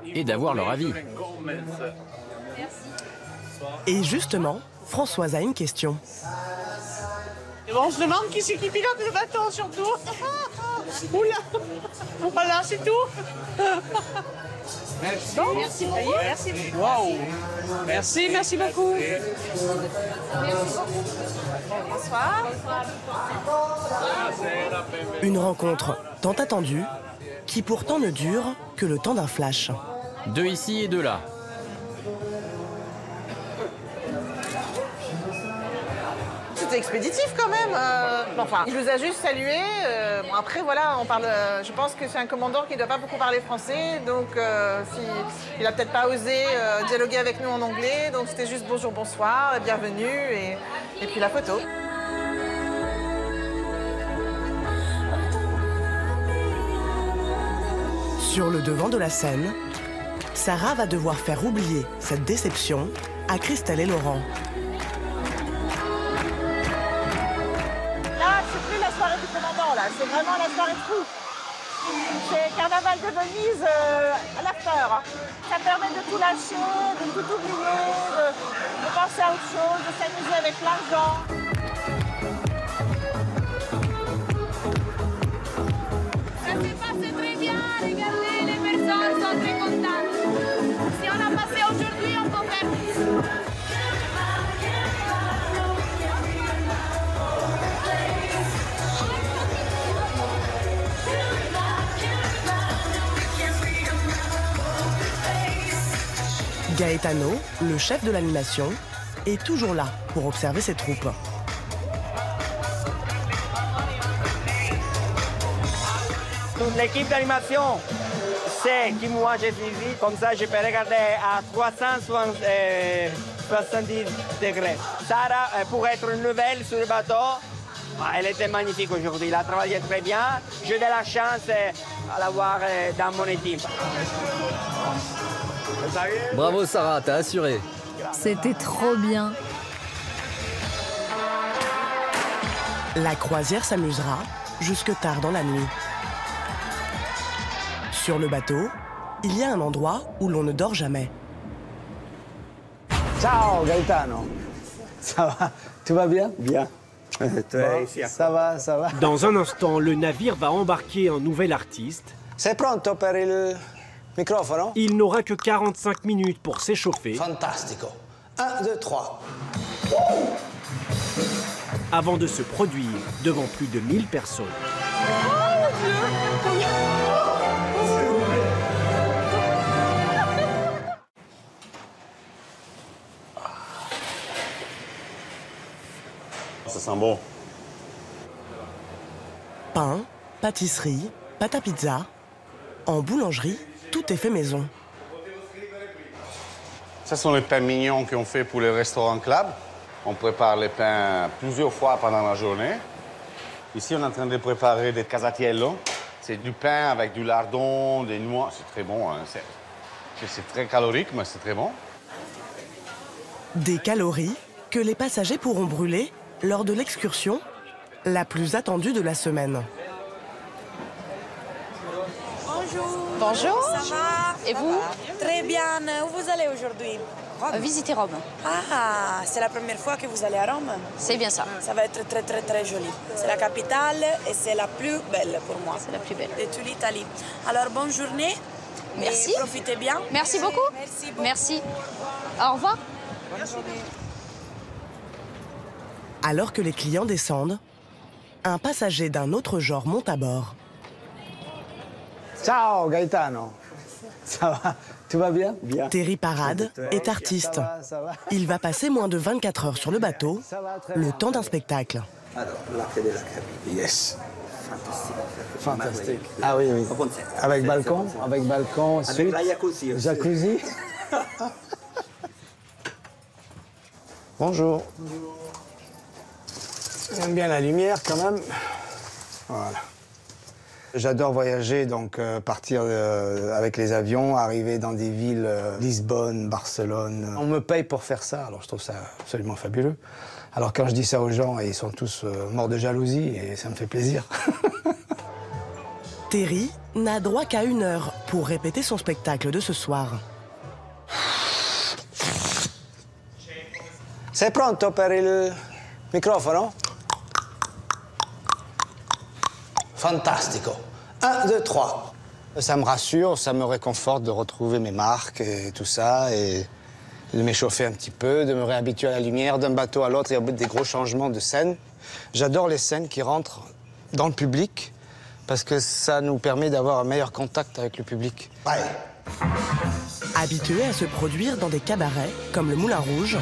et d'avoir leur avis. Et justement, Françoise a une question. On se demande qui c'est qui pilote le bateau, surtout. Oula. Voilà, c'est tout. Merci. Bon, merci beaucoup. Merci. Wow. Merci, merci beaucoup. Merci beaucoup. Bonsoir. Une rencontre tant attendue, qui pourtant ne dure que le temps d'un flash. 2 ici et 2 là. C'était expéditif quand même. Enfin, il nous a juste salué. Bon, après, voilà, on parle. Je pense que c'est un commandant qui ne doit pas beaucoup parler français, donc il n'a peut-être pas osé dialoguer avec nous en anglais. Donc c'était juste bonjour, bonsoir, bienvenue, et puis la photo. Sur le devant de la scène, Sarah va devoir faire oublier cette déception à Christelle et Laurent. Là, c'est plus la soirée du commandant, là, c'est vraiment la soirée de fou. C'est Carnaval de Venise à l'after. Ça permet de tout lâcher, de tout oublier, de penser à autre chose, de s'amuser avec l'argent. Ça s'est passé très bien, regardez, les personnes sont très contentes. Si on a passé aujourd'hui, on peut faire plus. Gaetano, le chef de l'animation, est toujours là pour observer ses troupes. L'équipe d'animation sait que moi je suis ici, comme ça je peux regarder à 370 degrés. Sarah, pour être nouvelle sur le bateau, elle était magnifique aujourd'hui, elle a travaillé très bien. J'ai de la chance à l'avoir dans mon équipe. Bravo Sarah, t'as assuré. C'était trop bien. La croisière s'amusera jusque tard dans la nuit. Sur le bateau, il y a un endroit où l'on ne dort jamais. Ciao Gaetano. Ça va? Tout va bien? Bien. Ça va, ça va. Dans un instant, le navire va embarquer un nouvel artiste. C'est pronto per il microfono? Il n'aura que 45 minutes pour s'échauffer. Fantastico. 1, 2, 3. Avant de se produire devant plus de 1000 personnes. Ça sent bon. Pain, pâtisserie, pâte à pizza. En boulangerie, tout est fait maison. Ce sont les pains mignons qu'on fait pour le restaurant club. On prépare les pains plusieurs fois pendant la journée. Ici, on est en train de préparer des casatiello. C'est du pain avec du lardon, des noix. C'est très bon. Hein. C'est très calorique, mais c'est très bon. Des calories que les passagers pourront brûler lors de l'excursion la plus attendue de la semaine. Bonjour. Bonjour. Ça va? Et vous? Très bien. Où vous allez aujourd'hui? Visiter Rome. Ah, c'est la première fois que vous allez à Rome? C'est bien ça. Ça va être très, très, très joli. C'est la capitale et c'est la plus belle pour moi. C'est la plus belle. De toute l'Italie. Alors, bonne journée. Merci. Et profitez bien. Merci beaucoup. Merci beaucoup. Merci. Au revoir. Bonne journée. Alors que les clients descendent, un passager d'un autre genre monte à bord. Ciao Gaetano. Ça va? Tout va bien? Bien. Terry Parade est artiste. Ça va. Il va passer moins de 24 heures sur le bateau, le temps d'un spectacle. Alors, l'acte de la cabine. Yes. Fantastique. Fantastique. Ah oui, oui. Avec balcon? Avec balcon, suite? Avec la jacuzzi aussi. Jacuzzi? Bonjour. J'aime bien la lumière quand même. Voilà. J'adore voyager, donc partir avec les avions, arriver dans des villes, Lisbonne, Barcelone. On me paye pour faire ça, alors je trouve ça absolument fabuleux. Alors quand je dis ça aux gens, ils sont tous morts de jalousie et ça me fait plaisir. Terry n'a droit qu'à 1 heure pour répéter son spectacle de ce soir. C'est pronto per il microfono? Fantastico. 1, 2, 3. Ça me rassure, ça me réconforte de retrouver mes marques et tout ça, et de m'échauffer un petit peu, de me réhabituer à la lumière. D'un bateau à l'autre, il y a des gros changements de scène. J'adore les scènes qui rentrent dans le public, parce que ça nous permet d'avoir un meilleur contact avec le public. Ouais. Habitué à se produire dans des cabarets comme le Moulin Rouge,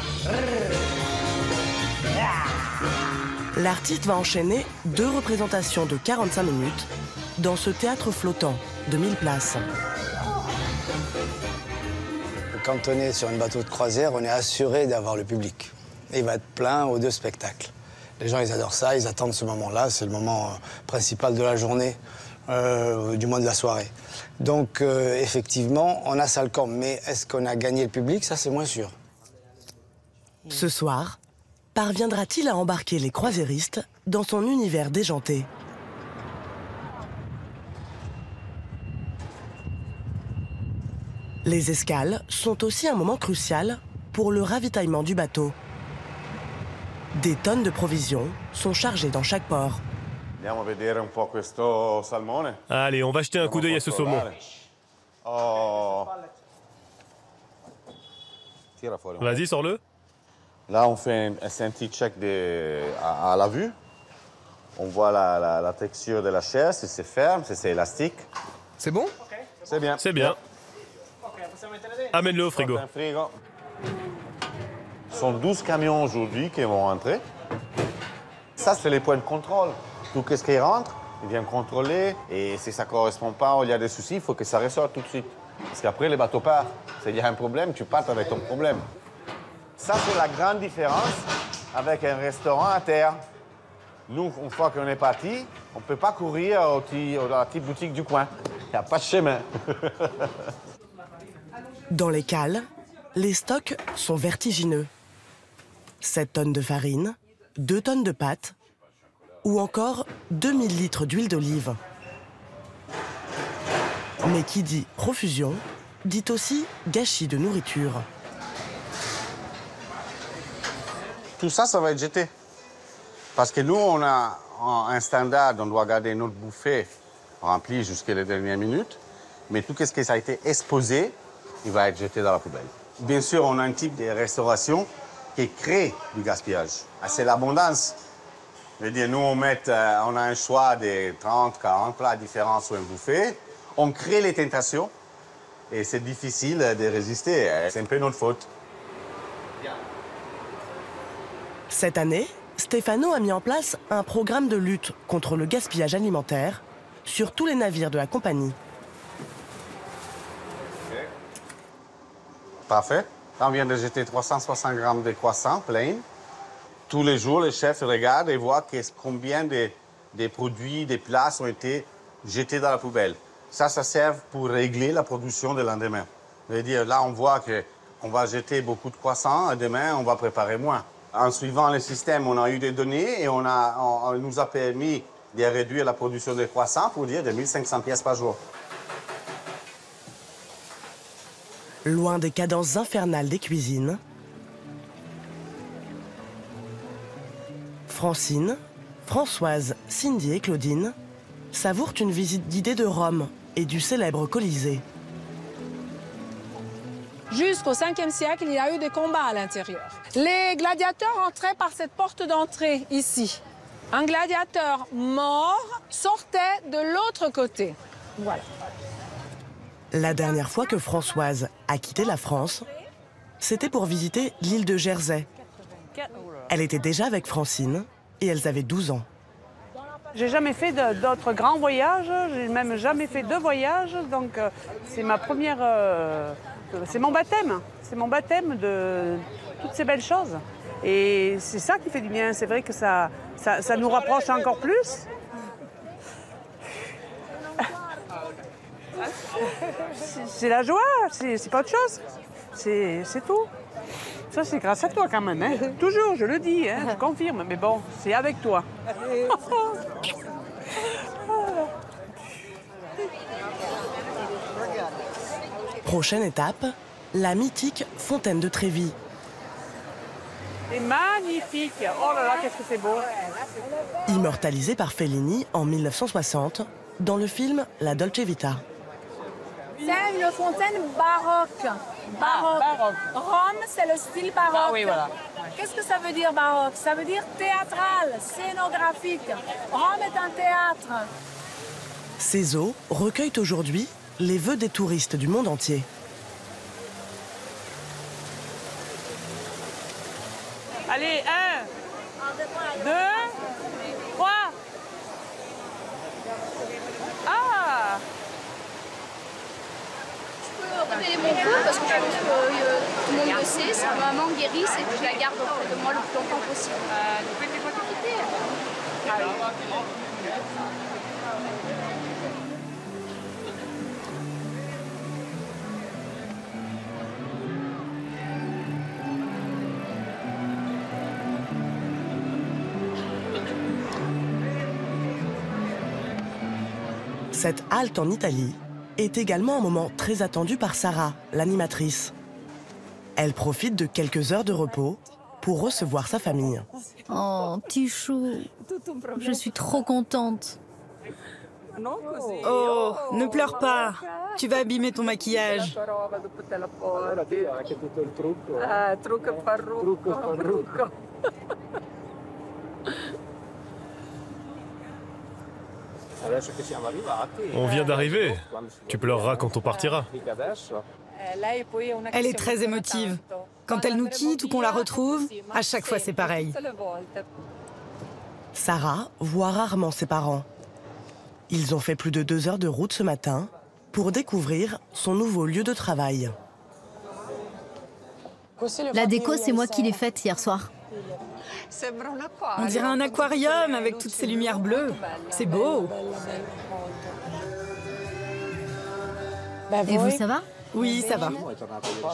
l'artiste va enchaîner 2 représentations de 45 minutes dans ce théâtre flottant de 1000 places. Quand on est sur un bateau de croisière, on est assuré d'avoir le public. Et il va être plein aux 2 spectacles. Les gens, ils adorent ça, ils attendent ce moment-là. C'est le moment principal de la journée, du moins de la soirée. Donc, effectivement, on a ça le camp. Mais est-ce qu'on a gagné le public? Ça, c'est moins sûr. Ce soir, parviendra-t-il à embarquer les croisiéristes dans son univers déjanté? Les escales sont aussi un moment crucial pour le ravitaillement du bateau. Des tonnes de provisions sont chargées dans chaque port. Allez, on va jeter un coup d'œil à ce saumon. Vas-y, sors-le. Là, on fait un safety check à la vue. On voit la texture de la chair, si c'est ferme, si c'est élastique. C'est bon? C'est bien. C'est bien. Amène-le au frigo. Ce sont 12 camions aujourd'hui qui vont rentrer. Ça, c'est les points de contrôle. Tout ce qui rentre, ils viennent contrôler. Et si ça ne correspond pas ou il y a des soucis, il faut que ça ressorte tout de suite. Parce qu'après, les bateaux partent. S'il y a un problème, tu pars avec ton problème. Ça, c'est la grande différence avec un restaurant à terre. Nous, une fois qu'on est parti, on ne peut pas courir à la petite boutique du coin. Il n'y a pas de chemin. Dans les cales, les stocks sont vertigineux. 7 tonnes de farine, 2 tonnes de pâtes ou encore 2000 litres d'huile d'olive. Mais qui dit profusion, dit aussi gâchis de nourriture. Tout ça, ça va être jeté. Parce que nous, on a un standard, on doit garder notre bouffée remplie jusqu'à les dernières minutes. Mais tout ce qui a été exposé, il va être jeté dans la poubelle. Bien sûr, on a un type de restauration qui crée du gaspillage. C'est l'abondance. Je veux dire, nous, on a un choix de 30, 40 plats différents sur un buffet. On crée les tentations et c'est difficile de résister. C'est un peu notre faute. Cette année, Stefano a mis en place un programme de lutte contre le gaspillage alimentaire sur tous les navires de la compagnie. Parfait. Là, on vient de jeter 360 grammes de croissants pleins. Tous les jours, les chefs regardent et voient combien des produits, des plats ont été jetés dans la poubelle. Ça sert pour régler la production du lendemain. Je veux dire, là, on voit qu'on va jeter beaucoup de croissants et demain, on va préparer moins. En suivant le système, on a eu des données et on nous a permis de réduire la production de croissants pour dire de 1500 pièces par jour. Loin des cadences infernales des cuisines, Francine, Françoise, Cindy et Claudine savourent une visite guidée de Rome et du célèbre Colisée. Jusqu'au 5e siècle, il y a eu des combats à l'intérieur. Les gladiateurs entraient par cette porte d'entrée, ici. Un gladiateur mort sortait de l'autre côté. Voilà. La dernière fois que Françoise a quitté la France, c'était pour visiter l'île de Jersey. Elle était déjà avec Francine et elles avaient 12 ans. J'ai jamais fait d'autres grands voyages, j'ai même jamais fait de voyages, donc c'est ma première... c'est mon baptême de toutes ces belles choses. Et c'est ça qui fait du bien, c'est vrai que ça nous rapproche encore plus. C'est la joie, c'est pas autre chose, c'est tout. Ça, c'est grâce à toi quand même, hein. Toujours, je le dis, hein, je confirme, mais bon, c'est avec toi. Prochaine étape, la mythique fontaine de Trévi. C'est magnifique, oh là là, qu'est-ce que c'est beau. Immortalisée par Fellini en 1960 dans le film La Dolce Vita. C'est une fontaine baroque. Baroque. Rome, c'est le style baroque. Ah oui, voilà. Qu'est-ce que ça veut dire baroque? Ça veut dire théâtral, scénographique. Rome est un théâtre. Ces eaux recueillent aujourd'hui les vœux des touristes du monde entier. Allez, 1, 2, 3. Ah! Révéler mon coup parce que je pense que tout le monde le sait, c'est ma maman guérisse et que je la garde auprès de moi le plus longtemps possible. Cette halte en Italie est également un moment très attendu par Sarah, l'animatrice. Elle profite de quelques heures de repos pour recevoir sa famille. Oh, petit chou, je suis trop contente. Oh, ne pleure pas. Tu vas abîmer ton maquillage. On vient d'arriver. Tu pleureras quand on partira. Elle est très émotive. Quand elle nous quitte ou qu'on la retrouve, à chaque fois c'est pareil. Sarah voit rarement ses parents. Ils ont fait plus de 2 heures de route ce matin pour découvrir son nouveau lieu de travail. La déco, c'est moi qui l'ai faite hier soir. On dirait un aquarium avec toutes ces lumières bleues. C'est beau. Et vous, ça va? Oui, ça va.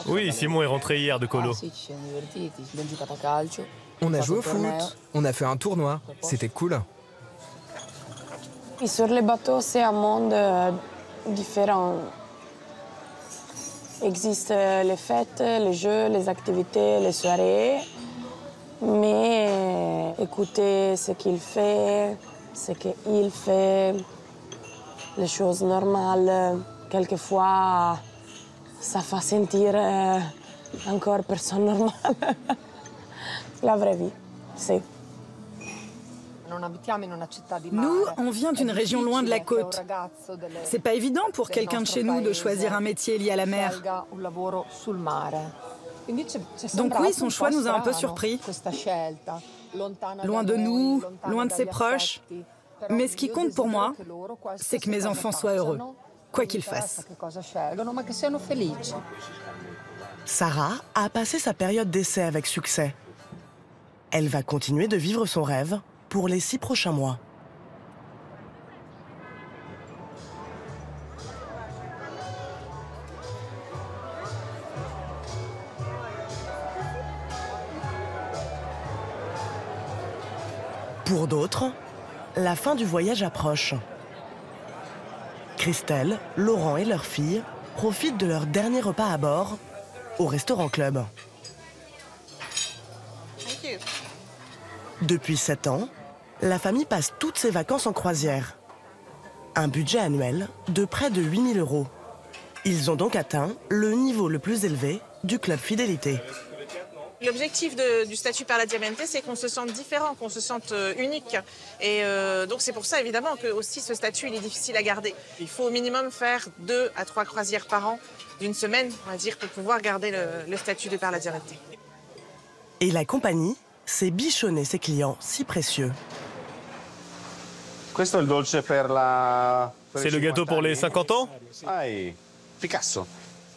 Oui, Simon est rentré hier de colo. On a joué au foot, on a fait un tournoi, c'était cool. Et sur les bateaux, c'est un monde différent. Il existe les fêtes, les jeux, les activités, les soirées. Mais écouter ce qu'il fait, les choses normales, quelquefois, ça fait sentir encore personne normale. La vraie vie, c'est. Nous, on vient d'une région loin de la côte. C'est pas évident pour quelqu'un de chez nous de choisir un métier lié à la mer. Donc oui, son choix nous a un peu surpris. Loin de nous, loin de ses proches. Mais ce qui compte pour moi, c'est que mes enfants soient heureux, quoi qu'ils fassent. Sarah a passé sa période d'essai avec succès. Elle va continuer de vivre son rêve pour les 6 prochains mois. Pour d'autres, la fin du voyage approche. Christelle, Laurent et leur fille profitent de leur dernier repas à bord au restaurant club. Depuis 7 ans, la famille passe toutes ses vacances en croisière. Un budget annuel de près de 8 000 €. Ils ont donc atteint le niveau le plus élevé du club fidélité. L'objectif du statut Perla Diamante, c'est qu'on se sente différent, qu'on se sente unique. Et donc c'est pour ça évidemment que aussi ce statut il est difficile à garder. Il faut au minimum faire 2 à 3 croisières par an d'une semaine, on va dire, pour pouvoir garder le statut de Perla Diamante. Et la compagnie sait bichonner ses clients si précieux. C'est le gâteau pour les 50 ans? Picasso.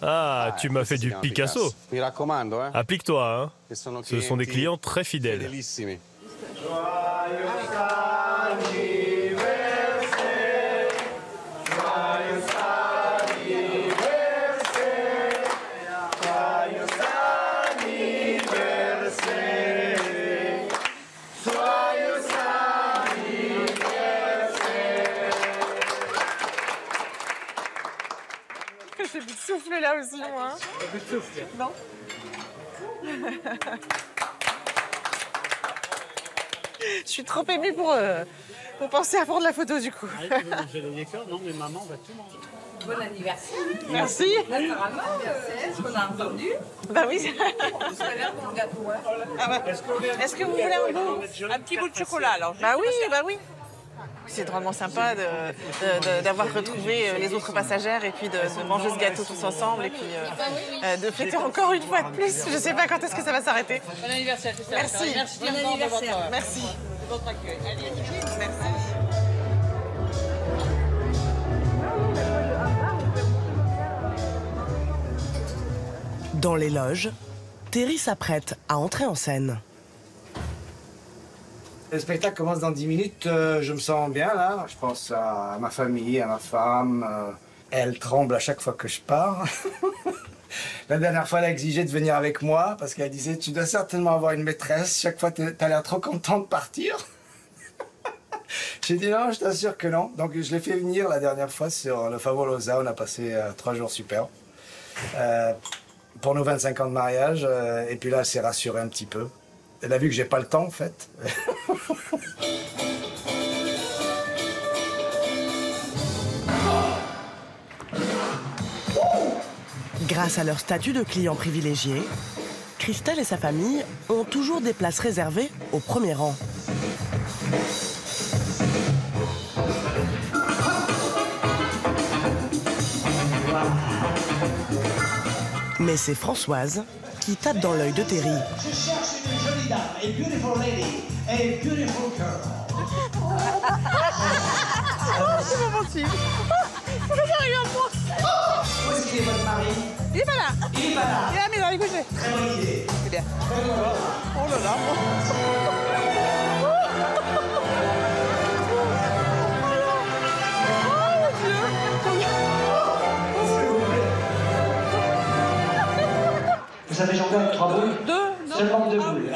Ah, tu m'as fait du Picasso. Applique-toi, hein. Ce sont des clients très fidèles. J'ai plus de souffle là aussi, moi. Plus de souffle. Non. Je suis trop émue pour penser à prendre la photo du coup. Ah, tu veux manger les décors? Non, mais maman va tout manger. Bon anniversaire. Merci. Naturellement, ce qu'on a entendu. Bah oui. On se lève pour le gâteau, hein. Ah bah. Est-ce que vous voulez un bout? Un petit bout de chocolat, alors. Bah oui, bah oui. C'est drôlement sympa d'avoir retrouvé les autres passagères et puis de manger ce gâteau tous ensemble et puis de fêter encore une fois de plus. Je sais pas quand est-ce que ça va s'arrêter. Bon anniversaire, c'est ça. Merci. Merci bon anniversaire. Merci. De votre accueil. Allez, merci. Dans les loges, Terry s'apprête à entrer en scène. Le spectacle commence dans 10 minutes, je me sens bien là, je pense à ma famille, à ma femme. Elle tremble à chaque fois que je pars. La dernière fois, elle a exigé de venir avec moi parce qu'elle disait « Tu dois certainement avoir une maîtresse, chaque fois t'as l'air trop content de partir. » J'ai dit « Non, je t'assure que non. » Donc je l'ai fait venir la dernière fois sur le Favolosa, on a passé 3 jours super. Pour nos 25 ans de mariage, et puis là, elle s'est rassurée un petit peu. Elle a vu que j'ai pas le temps, en fait. Grâce à leur statut de client privilégié, Christelle et sa famille ont toujours des places réservées au premier rang. Mais c'est Françoise qui tape dans l'œil de Terry. Je cherche une jolie dame, a beautiful lady, a beautiful girl. C'est pas possible. Pourquoi ça regarde moi? Où est-ce qu'il est votre mari? Il est pas là. Il est pas là. Il est à la maison, il est couché. Très bonne idée. C'est bien. Oh là là. Vous savez, j'en donne 3 boules? 2? Seulement 2 boules.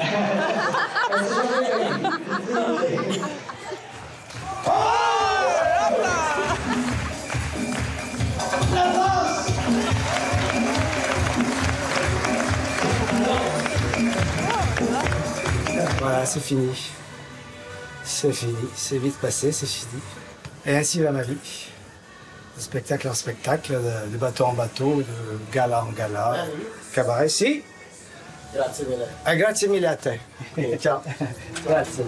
Voilà, c'est fini. C'est fini. C'est vite passé, c'est fini. Et ainsi va ma vie. De spectacle en spectacle, de bateau en bateau, de gala en gala. Cabaret, si. Grazie mille. Ah, grazie mille a te. Ciao. Grazie.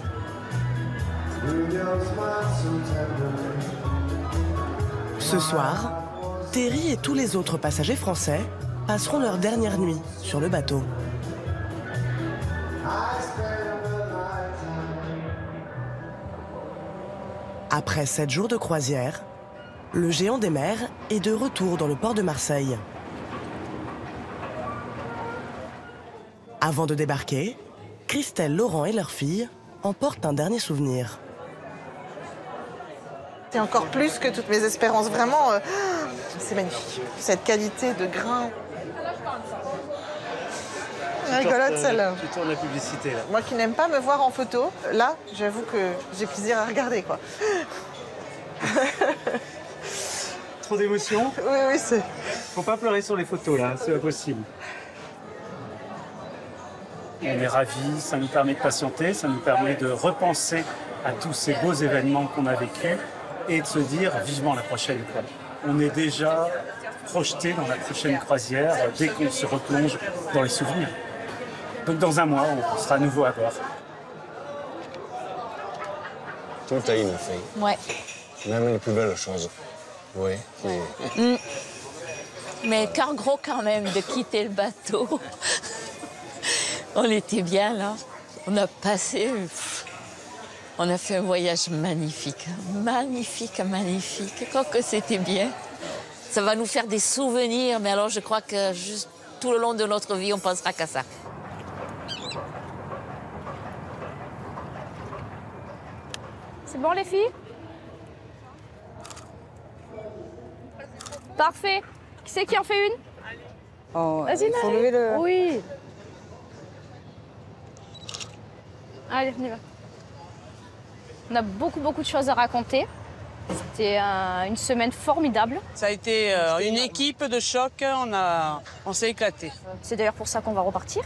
Ce soir, Terry et tous les autres passagers français passeront leur dernière nuit sur le bateau. Après 7 jours de croisière, le géant des mers est de retour dans le port de Marseille. Avant de débarquer, Christelle, Laurent et leur fille emportent un dernier souvenir. C'est encore plus que toutes mes espérances. Vraiment, c'est magnifique. Cette qualité de grain. Rigolote celle-là. Tu tournes la publicité là. Moi qui n'aime pas me voir en photo, là, j'avoue que j'ai plaisir à regarder, quoi. Trop d'émotions? Oui, oui, c'est... Faut pas pleurer sur les photos là, c'est pas possible. On est ravis, ça nous permet de patienter, ça nous permet de repenser à tous ces beaux événements qu'on a vécus et de se dire vivement la prochaine, quoi. On est déjà projeté dans la prochaine croisière dès qu'on se replonge dans les souvenirs. Donc dans un mois, on sera à nouveau à bord. Tout a une fille. Ouais. Même les plus belles choses. Oui. Mais cœur gros quand même de quitter le bateau. On était bien là. On a passé... On a fait un voyage magnifique. Magnifique, magnifique. Quand que c'était bien. Ça va nous faire des souvenirs, mais alors je crois que juste tout le long de notre vie, on pensera qu'à ça. C'est bon les filles? Parfait. Qui c'est qui en fait une? Oh, Vas-y, faut lever le... Oui. Allez, on y va. On a beaucoup de choses à raconter. C'était une semaine formidable. Ça a été une équipe de choc, on s'est éclaté. C'est d'ailleurs pour ça qu'on va repartir.